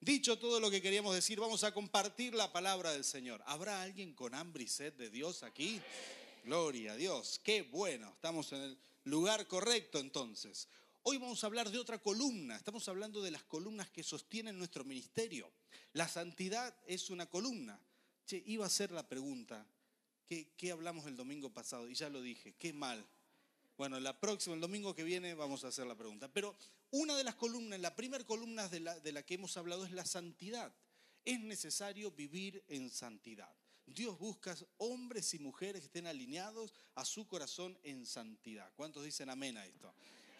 Dicho todo lo que queríamos decir, vamos a compartir la palabra del Señor. ¿Habrá alguien con hambre y sed de Dios aquí? Gloria a Dios, qué bueno, estamos en el lugar correcto entonces. Hoy vamos a hablar de otra columna, estamos hablando de las columnas que sostienen nuestro ministerio. La santidad es una columna. Iba a ser la pregunta, ¿qué hablamos el domingo pasado? Y ya lo dije, qué mal. Bueno, el domingo que viene vamos a hacer la pregunta. Pero una de las columnas, la primera columna de la que hemos hablado es la santidad. Es necesario vivir en santidad. Dios busca hombres y mujeres que estén alineados a su corazón en santidad. ¿Cuántos dicen amén a esto?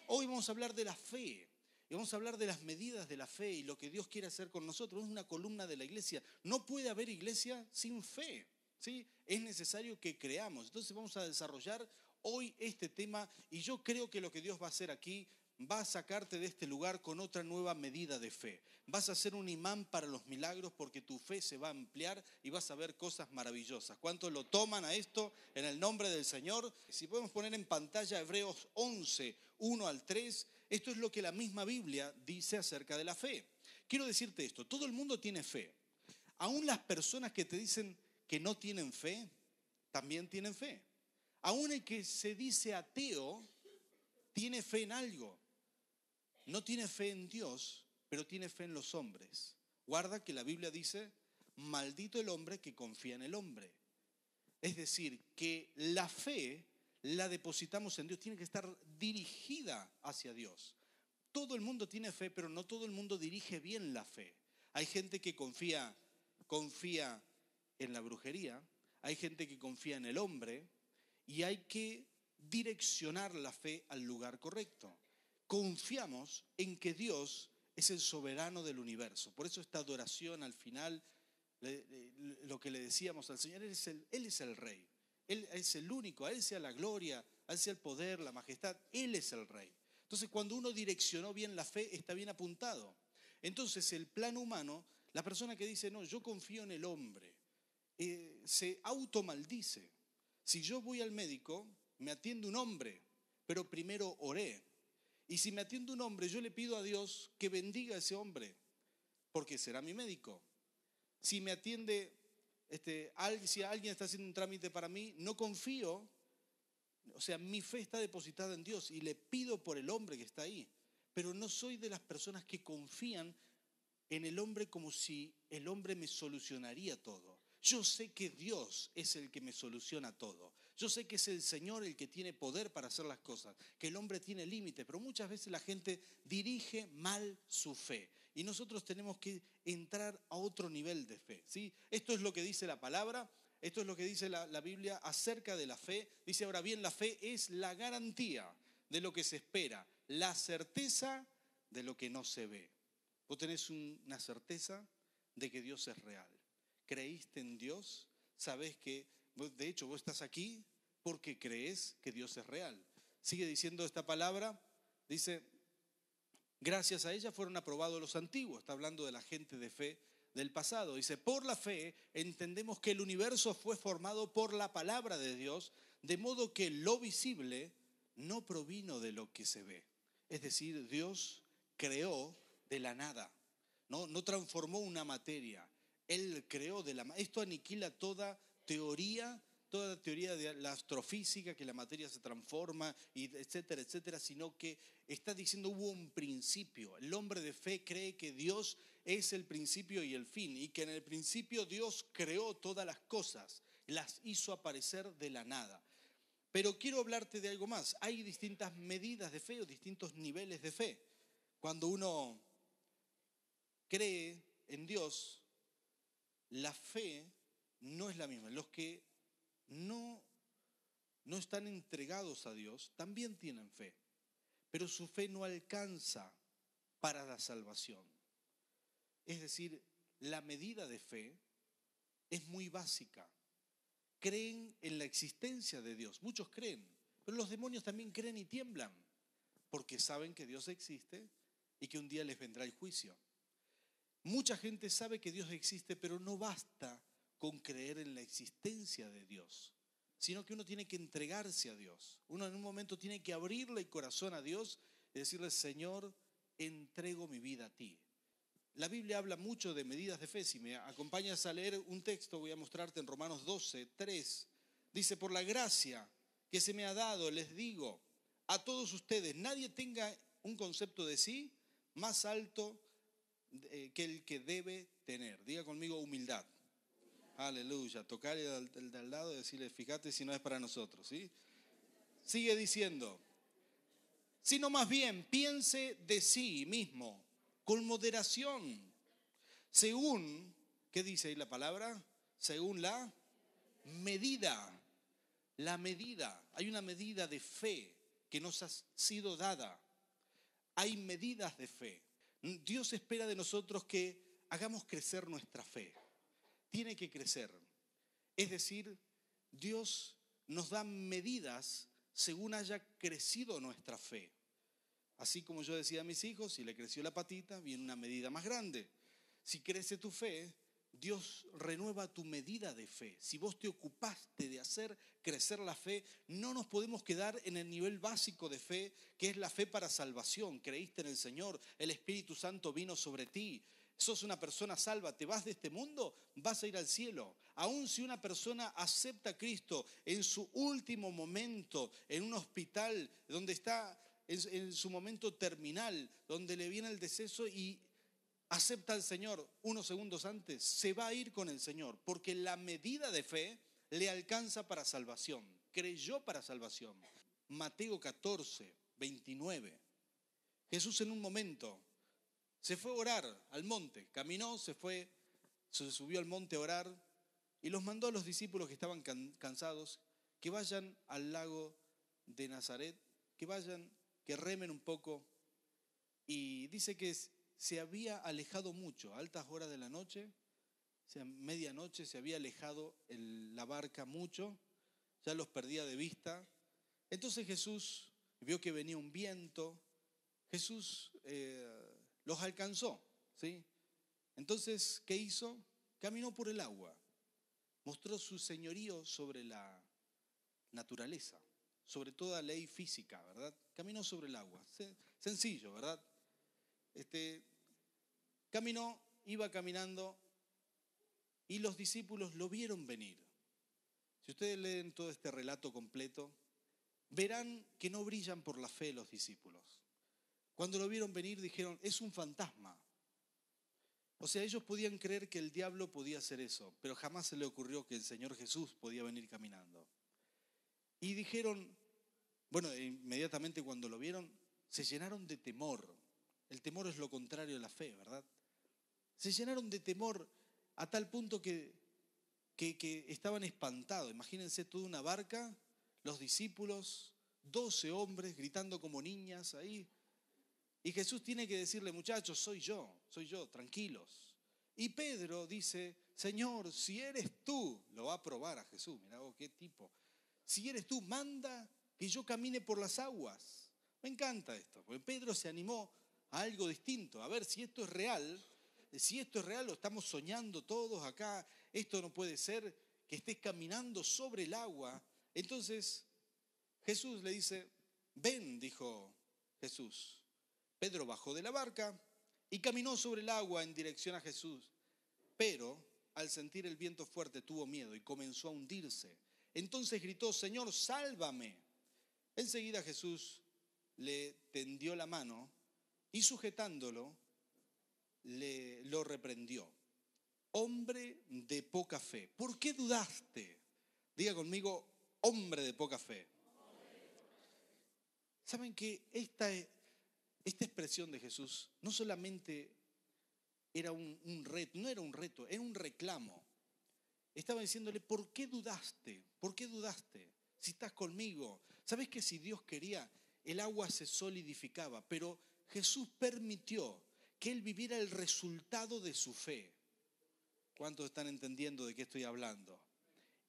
Hoy vamos a hablar de la fe. Y vamos a hablar de las medidas de la fe y lo que Dios quiere hacer con nosotros. Es una columna de la iglesia. No puede haber iglesia sin fe, ¿sí? Es necesario que creamos. Entonces vamos a desarrollar hoy este tema y yo creo que lo que Dios va a hacer aquí va a sacarte de este lugar con otra nueva medida de fe. Vas a ser un imán para los milagros porque tu fe se va a ampliar y vas a ver cosas maravillosas. ¿Cuántos lo toman a esto en el nombre del Señor? Si podemos poner en pantalla Hebreos 11, 1 al 3, esto es lo que la misma Biblia dice acerca de la fe. Quiero decirte esto, todo el mundo tiene fe. Aún las personas que te dicen que no tienen fe, también tienen fe. Aún el que se dice ateo, tiene fe en algo. No tiene fe en Dios, pero tiene fe en los hombres. Guarda que la Biblia dice, maldito el hombre que confía en el hombre. Es decir, que la fe la depositamos en Dios, tiene que estar dirigida hacia Dios. Todo el mundo tiene fe, pero no todo el mundo dirige bien la fe. Hay gente que confía en la brujería, hay gente que confía en el hombre, y hay que direccionar la fe al lugar correcto. Confiamos en que Dios es el soberano del universo. Por eso esta adoración al final, lo que le decíamos al Señor, Él es el Rey. Él es el único, a Él sea la gloria, a Él sea el poder, la majestad. Él es el Rey. Entonces cuando uno direccionó bien la fe, está bien apuntado. Entonces el plano humano, la persona que dice, no, yo confío en el hombre, se automaldice. Si yo voy al médico, me atiende un hombre, pero primero oré. Y si me atiende un hombre, yo le pido a Dios que bendiga a ese hombre, porque será mi médico. Si me atiende, si alguien está haciendo un trámite para mí, no confío, o sea, mi fe está depositada en Dios y le pido por el hombre que está ahí. Pero no soy de las personas que confían en el hombre como si el hombre me solucionaría todo. Yo sé que Dios es el que me soluciona todo. Yo sé que es el Señor el que tiene poder para hacer las cosas, que el hombre tiene límites, pero muchas veces la gente dirige mal su fe. Y nosotros tenemos que entrar a otro nivel de fe, ¿sí? Esto es lo que dice la palabra, esto es lo que dice la Biblia acerca de la fe. Dice, ahora bien, la fe es la garantía de lo que se espera, la certeza de lo que no se ve. Vos tenés una certeza de que Dios es real. ¿Creíste en Dios? Sabés que, de hecho, vos estás aquí porque crees que Dios es real. Sigue diciendo esta palabra, dice, gracias a ella fueron aprobados los antiguos. Está hablando de la gente de fe del pasado. Dice, por la fe entendemos que el universo fue formado por la palabra de Dios, de modo que lo visible no provino de lo que se ve. Es decir, Dios creó de la nada, no transformó una materia. Él creó de la nada. Esto aniquila toda teoría de la astrofísica, que la materia se transforma, y etcétera, etcétera, sino que está diciendo hubo un principio. El hombre de fe cree que Dios es el principio y el fin, y que en el principio Dios creó todas las cosas, las hizo aparecer de la nada. Pero quiero hablarte de algo más. Hay distintas medidas de fe o distintos niveles de fe. Cuando uno cree en Dios, la fe no es la misma. Los que no están entregados a Dios también tienen fe, pero su fe no alcanza para la salvación. Es decir, la medida de fe es muy básica. Creen en la existencia de Dios. Muchos creen, pero los demonios también creen y tiemblan, porque saben que Dios existe y que un día les vendrá el juicio. Mucha gente sabe que Dios existe, pero no basta con creer en la existencia de Dios, sino que uno tiene que entregarse a Dios. Uno en un momento tiene que abrirle el corazón a Dios y decirle, Señor, entrego mi vida a ti. La Biblia habla mucho de medidas de fe. Si me acompañas a leer un texto, voy a mostrarte en Romanos 12, 3. Dice, por la gracia que se me ha dado, les digo a todos ustedes, nadie tenga un concepto de sí más alto que el que debe tener. Diga conmigo humildad. Aleluya. Tocarle al de al lado y decirle, fíjate si no es para nosotros, ¿sí? Sigue diciendo, sino más bien piense de sí mismo con moderación, según, ¿qué dice ahí la palabra? Según la medida. La medida. Hay una medida de fe que nos ha sido dada. Hay medidas de fe. Dios espera de nosotros que hagamos crecer nuestra fe. Tiene que crecer. Es decir, Dios nos da medidas según haya crecido nuestra fe. Así como yo decía a mis hijos, si le creció la patita, viene una medida más grande. Si crece tu fe, Dios renueva tu medida de fe. Si vos te ocupaste de hacer crecer la fe, no nos podemos quedar en el nivel básico de fe, que es la fe para salvación. Creíste en el Señor, el Espíritu Santo vino sobre ti. Sos una persona salva, te vas de este mundo, vas a ir al cielo. Aun si una persona acepta a Cristo en su último momento, en un hospital donde está en su momento terminal, donde le viene el deceso y acepta al Señor unos segundos antes, se va a ir con el Señor, porque la medida de fe le alcanza para salvación, creyó para salvación. Mateo 14, 29. Jesús en un momento se fue a orar al monte, caminó, se subió al monte a orar y los mandó a los discípulos que estaban cansados que vayan al lago de Nazaret, que remen un poco, y dice que se había alejado mucho, a altas horas de la noche, o sea, medianoche, se había alejado la barca mucho, ya los perdía de vista. Entonces Jesús vio que venía un viento, Jesús los alcanzó, ¿sí? Entonces, ¿qué hizo? Caminó por el agua, mostró su señorío sobre la naturaleza, sobre toda ley física, ¿verdad? Caminó sobre el agua, sencillo, ¿verdad? Caminó, iba caminando y los discípulos lo vieron venir. Si ustedes leen todo este relato completo, verán que no brillan por la fe los discípulos. Cuando lo vieron venir dijeron, es un fantasma. O sea, ellos podían creer que el diablo podía hacer eso, pero jamás se le ocurrió que el Señor Jesús podía venir caminando. Y dijeron, bueno, inmediatamente cuando lo vieron, se llenaron de temor. El temor es lo contrario a la fe, ¿verdad? Se llenaron de temor a tal punto que estaban espantados. Imagínense toda una barca, los discípulos, 12 hombres gritando como niñas ahí. Y Jesús tiene que decirle, muchachos, soy yo, tranquilos. Y Pedro dice, Señor, si eres tú, lo va a probar a Jesús, mirá vos qué tipo. Si eres tú, manda que yo camine por las aguas. Me encanta esto, porque Pedro se animó a algo distinto. A ver, si esto es real, lo estamos soñando todos acá, esto no puede ser que estés caminando sobre el agua. Entonces Jesús le dice, ven, dijo Jesús. Pedro bajó de la barca y caminó sobre el agua en dirección a Jesús. Pero al sentir el viento fuerte tuvo miedo y comenzó a hundirse. Entonces gritó, Señor, sálvame. Enseguida Jesús le tendió la mano y sujetándolo, lo reprendió. Hombre de poca fe, ¿por qué dudaste? Diga conmigo, hombre de poca fe. ¿Saben que esta expresión de Jesús no solamente era un reto, no era un reto, era un reclamo? Estaba diciéndole, ¿por qué dudaste? ¿Por qué dudaste? Si estás conmigo. ¿Sabes que si Dios quería, el agua se solidificaba? Pero Jesús permitió que él viviera el resultado de su fe. ¿Cuántos están entendiendo de qué estoy hablando?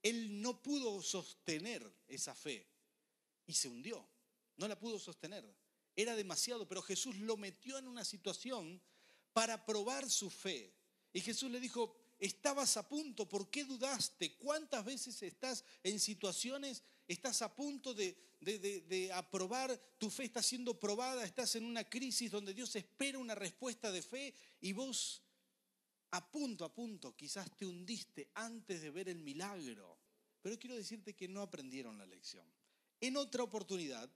Él no pudo sostener esa fe y se hundió. No la pudo sostener. Era demasiado, pero Jesús lo metió en una situación para probar su fe. Y Jesús le dijo, estabas a punto, ¿por qué dudaste? ¿Cuántas veces estás en situaciones estás a punto de aprobar, tu fe está siendo probada, estás en una crisis donde Dios espera una respuesta de fe y vos a punto, quizás te hundiste antes de ver el milagro. Pero quiero decirte que no aprendieron la lección. En otra oportunidad,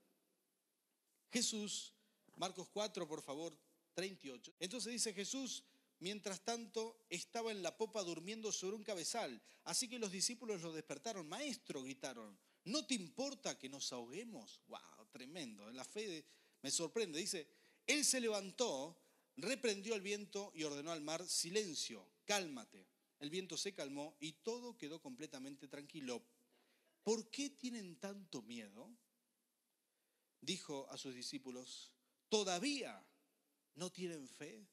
Jesús, Marcos 4, por favor, 38. Entonces dice Jesús, mientras tanto, estaba en la popa durmiendo sobre un cabezal. Así que los discípulos lo despertaron. Maestro, gritaron, ¿no te importa que nos ahoguemos? ¡Wow! Tremendo. La fe me sorprende. Dice, él se levantó, reprendió al viento y ordenó al mar, silencio, cálmate. El viento se calmó y todo quedó completamente tranquilo. ¿Por qué tienen tanto miedo? Dijo a sus discípulos, ¿todavía no tienen fe?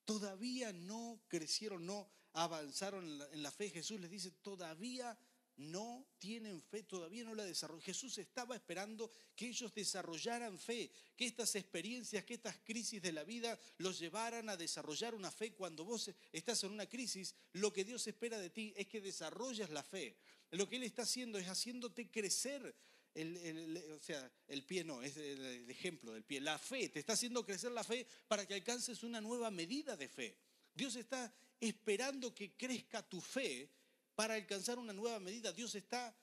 ¿Todavía no crecieron, no avanzaron en la fe? Jesús les dice, todavía no tienen fe, todavía no la desarrollan. Jesús estaba esperando que ellos desarrollaran fe, que estas experiencias, que estas crisis de la vida los llevaran a desarrollar una fe. Cuando vos estás en una crisis, lo que Dios espera de ti es que desarrolles la fe. Lo que Él está haciendo es haciéndote crecer. El pie no, es el ejemplo del pie. La fe, te está haciendo crecer la fe para que alcances una nueva medida de fe. Dios está esperando que crezca tu fe para alcanzar una nueva medida. Dios está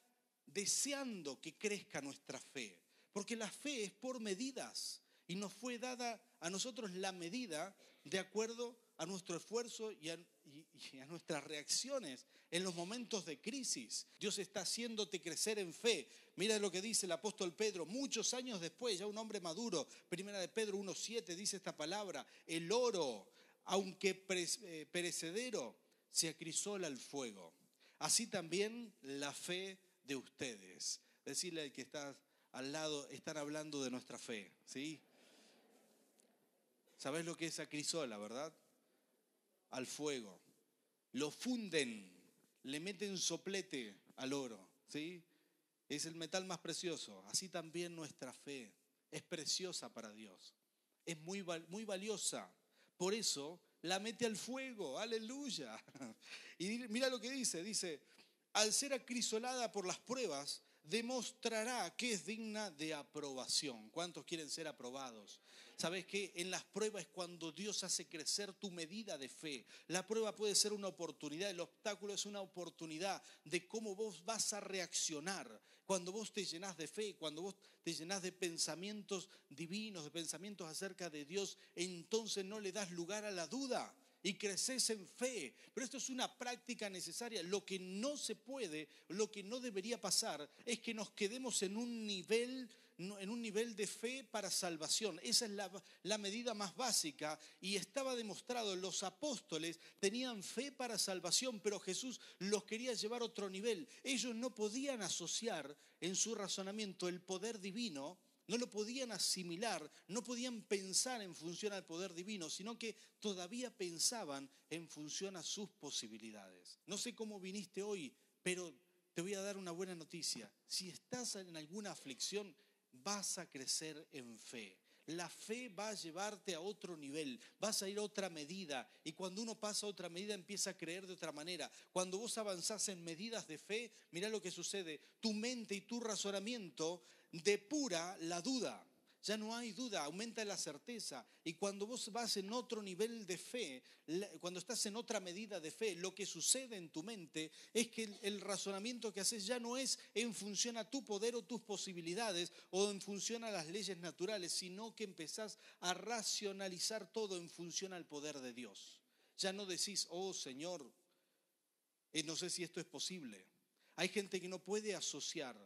deseando que crezca nuestra fe, porque la fe es por medidas y nos fue dada a nosotros la medida de acuerdo a nuestro esfuerzo y a nuestras reacciones en los momentos de crisis. Dios está haciéndote crecer en fe. Mira lo que dice el apóstol Pedro, muchos años después, ya un hombre maduro, primera de Pedro 1:7 dice esta palabra, el oro, aunque perecedero, se acrisola al fuego. Así también la fe de ustedes. Decirle al que está al lado, están hablando de nuestra fe, ¿sí? ¿Sabés lo que es acrisola, verdad? Al fuego. Lo funden, le meten soplete al oro, ¿sí? Es el metal más precioso. Así también nuestra fe es preciosa para Dios. Es muy valiosa. Por eso la mete al fuego. ¡Aleluya! Y mira lo que dice, al ser acrisolada por las pruebas, demostrará que es digna de aprobación. ¿Cuántos quieren ser aprobados? ¿Sabes qué? En las pruebas es cuando Dios hace crecer tu medida de fe. La prueba puede ser una oportunidad, el obstáculo es una oportunidad de cómo vos vas a reaccionar. Cuando vos te llenás de fe, cuando vos te llenás de pensamientos divinos, de pensamientos acerca de Dios, entonces no le das lugar a la duda y creces en fe. Pero esto es una práctica necesaria. Lo que no se puede, lo que no debería pasar es que nos quedemos en un nivel de fe para salvación. Esa es la medida más básica y estaba demostrado. Los apóstoles tenían fe para salvación, pero Jesús los quería llevar a otro nivel. Ellos no podían asociar en su razonamiento el poder divino, no lo podían asimilar, no podían pensar en función al poder divino, sino que todavía pensaban en función a sus posibilidades. No sé cómo viniste hoy, pero te voy a dar una buena noticia. Si estás en alguna aflicción, vas a crecer en fe. La fe va a llevarte a otro nivel, vas a ir a otra medida y cuando uno pasa a otra medida empieza a creer de otra manera. Cuando vos avanzás en medidas de fe, mirá lo que sucede, tu mente y tu razonamiento depura la duda. Ya no hay duda, aumenta la certeza. Y cuando vos vas en otro nivel de fe, cuando estás en otra medida de fe, lo que sucede en tu mente es que el razonamiento que haces ya no es en función a tu poder o tus posibilidades o en función a las leyes naturales, sino que empezás a racionalizar todo en función al poder de Dios. Ya no decís, oh Señor, no sé si esto es posible. Hay gente que no puede asociar.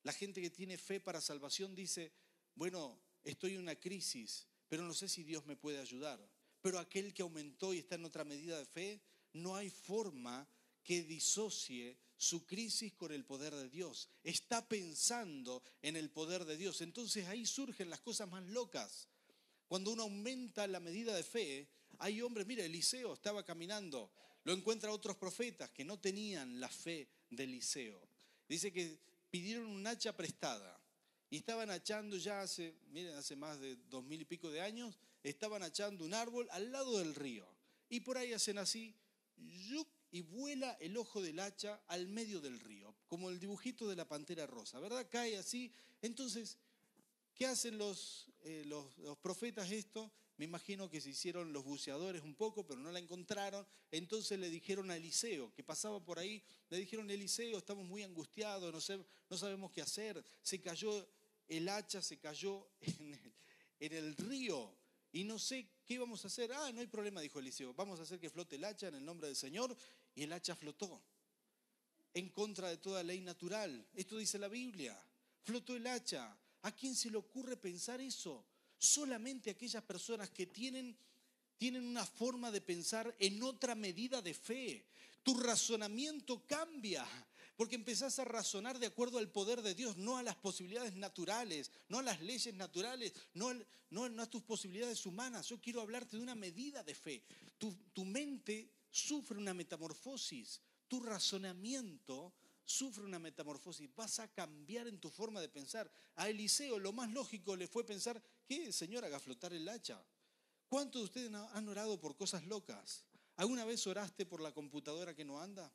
La gente que tiene fe para salvación dice, bueno, estoy en una crisis, pero no sé si Dios me puede ayudar. Pero aquel que aumentó y está en otra medida de fe, no hay forma que disocie su crisis con el poder de Dios. Está pensando en el poder de Dios. Entonces ahí surgen las cosas más locas. Cuando uno aumenta la medida de fe, hay hombres, mira, Eliseo estaba caminando, lo encuentra otros profetas que no tenían la fe de Eliseo. Dice que pidieron un hacha prestada y estaban hachando ya hace más de 2000 y pico de años, estaban hachando un árbol al lado del río. Y por ahí hacen así, ¡yuc! Y vuela el ojo del hacha al medio del río. como el dibujito de la pantera rosa, ¿verdad? Cae así. Entonces, ¿qué hacen los profetas esto? Me imagino que se hicieron los buceadores un poco, pero no la encontraron. Entonces le dijeron a Eliseo, que pasaba por ahí, le dijeron: Eliseo, estamos muy angustiados, no sabemos qué hacer. Se cayó el hacha, se cayó en el río y no sé qué vamos a hacer. No hay problema, dijo Eliseo, vamos a hacer que flote el hacha en el nombre del Señor. Y el hacha flotó, en contra de toda ley natural. Esto dice la Biblia. Flotó el hacha. ¿A quién se le ocurre pensar eso? Solamente aquellas personas que tienen una forma de pensar en otra medida de fe. Tu razonamiento cambia, porque empezás a razonar de acuerdo al poder de Dios, no a las posibilidades naturales, no a las leyes naturales, no a tus posibilidades humanas. Yo quiero hablarte de una medida de fe. Tu mente sufre una metamorfosis, tu razonamiento sufre una metamorfosis, vas a cambiar en tu forma de pensar. A Eliseo lo más lógico le fue pensar que el Señor haga flotar el hacha. ¿Cuántos de ustedes han orado por cosas locas? ¿Alguna vez oraste por la computadora que no anda?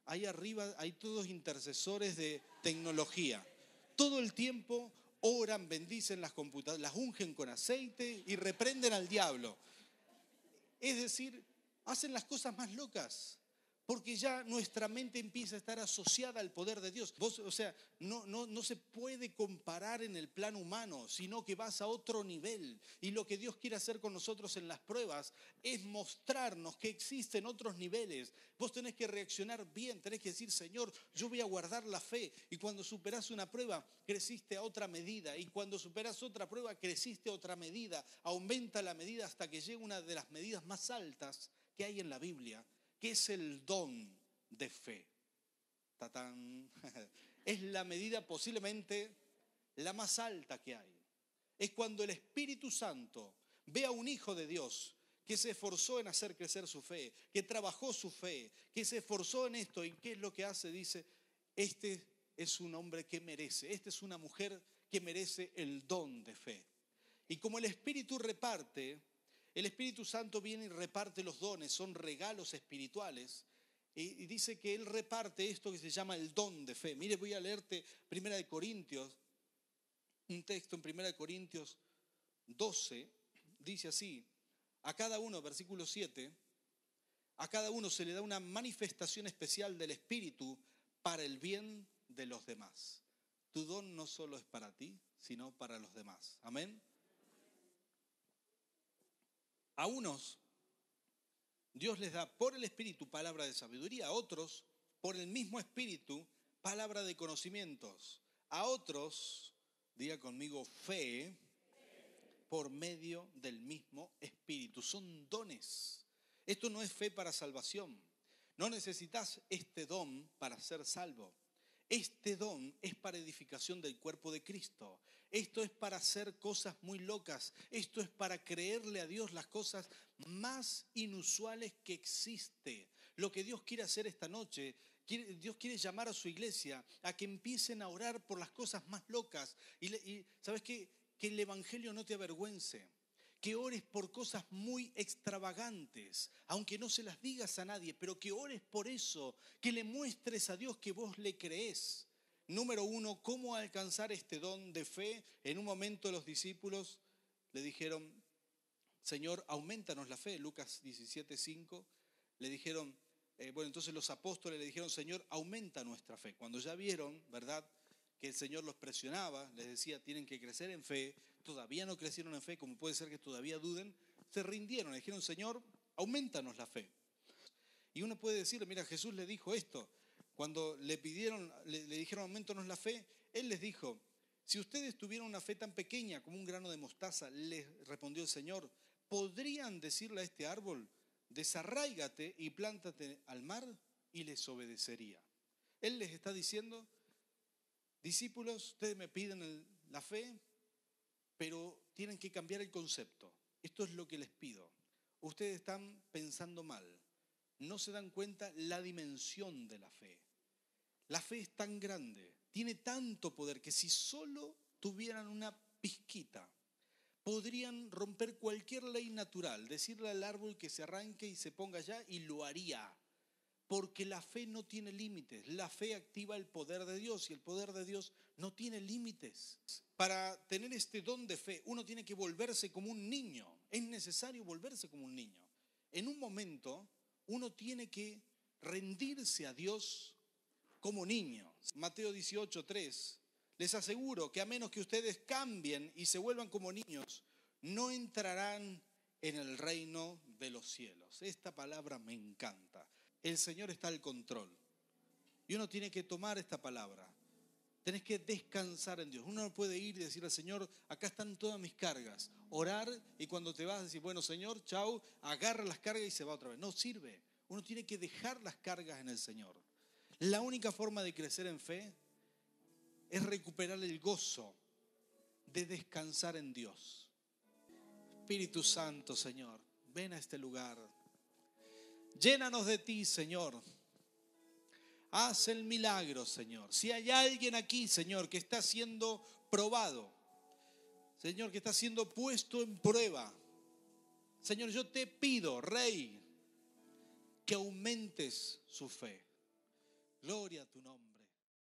Ahí arriba hay todos intercesores de tecnología. Todo el tiempo oran, bendicen las computadoras, las ungen con aceite y reprenden al diablo. Es decir, hacen las cosas más locas, porque ya nuestra mente empieza a estar asociada al poder de Dios. No se puede comparar en el plano humano, sino que vas a otro nivel. Y lo que Dios quiere hacer con nosotros en las pruebas es mostrarnos que existen otros niveles. Vos tenés que reaccionar bien, tenés que decir: Señor, yo voy a guardar la fe. Y cuando superás una prueba, creciste a otra medida. Y cuando superás otra prueba, creciste a otra medida. Aumenta la medida hasta que llega una de las medidas más altas que hay en la Biblia, que es el don de fe. ¡Tatán! Es la medida posiblemente la más alta que hay. Es cuando el Espíritu Santo ve a un hijo de Dios que se esforzó en hacer crecer su fe, que trabajó su fe, que se esforzó en esto. ¿Y qué es lo que hace? Dice: este es un hombre que merece, esta es una mujer que merece el don de fe. Y como el Espíritu reparte, el Espíritu Santo viene y reparte los dones, son regalos espirituales. Y dice que Él reparte esto que se llama el don de fe. Mire, voy a leerte 1 Corintios, un texto en 1 Corintios 12, dice así: a cada uno, versículo 7, a cada uno se le da una manifestación especial del Espíritu para el bien de los demás. Tu don no solo es para ti, sino para los demás. Amén. A unos Dios les da por el Espíritu palabra de sabiduría, a otros por el mismo Espíritu palabra de conocimientos, a otros, diga conmigo, fe por medio del mismo Espíritu. Son dones. Esto no es fe para salvación. No necesitas este don para ser salvo. Este don es para edificación del cuerpo de Cristo. Esto es para hacer cosas muy locas. Esto es para creerle a Dios las cosas más inusuales que existe. Lo que Dios quiere hacer esta noche, Dios quiere llamar a su iglesia a que empiecen a orar por las cosas más locas. Y ¿sabes qué? Que el evangelio no te avergüence. Que ores por cosas muy extravagantes, aunque no se las digas a nadie, pero que ores por eso, que le muestres a Dios que vos le creés. Número 1, ¿cómo alcanzar este don de fe? En un momento los discípulos le dijeron: Señor, aumentanos la fe. Lucas 17:5. Le dijeron, entonces los apóstoles le dijeron: Señor, aumenta nuestra fe. Cuando ya vieron, ¿verdad?, que el Señor los presionaba, les decía: tienen que crecer en fe. Todavía no crecieron en fe, como puede ser que todavía duden. Se rindieron, le dijeron: Señor, aumentanos la fe. Y uno puede decir: mira, Jesús le dijo esto. Cuando le dijeron: aumentanos la fe, Él les dijo: si ustedes tuvieran una fe tan pequeña como un grano de mostaza, les respondió el Señor, ¿podrían decirle a este árbol: desarráigate y plántate al mar? Y les obedecería. Él les está diciendo: discípulos, ustedes me piden la fe, pero tienen que cambiar el concepto. Esto es lo que les pido. Ustedes están pensando mal. No se dan cuenta la dimensión de la fe. La fe es tan grande, tiene tanto poder, que si solo tuvieran una pizquita, podrían romper cualquier ley natural, decirle al árbol que se arranque y se ponga allá, y lo haría. Porque la fe no tiene límites. La fe activa el poder de Dios y el poder de Dios no tiene límites. Para tener este don de fe, uno tiene que volverse como un niño. Es necesario volverse como un niño. En un momento, uno tiene que rendirse a Dios como niño. Mateo 18:3. Les aseguro que a menos que ustedes cambien y se vuelvan como niños, no entrarán en el reino de los cielos. Esta palabra me encanta. El Señor está al control. Y uno tiene que tomar esta palabra. Tenés que descansar en Dios. Uno no puede ir y decirle al Señor, acá están todas mis cargas. Orar y cuando te vas decir, bueno Señor, chau, agarra las cargas y se va otra vez. No sirve. Uno tiene que dejar las cargas en el Señor. La única forma de crecer en fe es recuperar el gozo de descansar en Dios. Espíritu Santo, Señor, ven a este lugar. Llénanos de ti, Señor. Haz el milagro, Señor. Si hay alguien aquí, Señor, que está siendo probado, Señor, que está siendo puesto en prueba, Señor, yo te pido, Rey, que aumentes su fe. Gloria a tu nombre.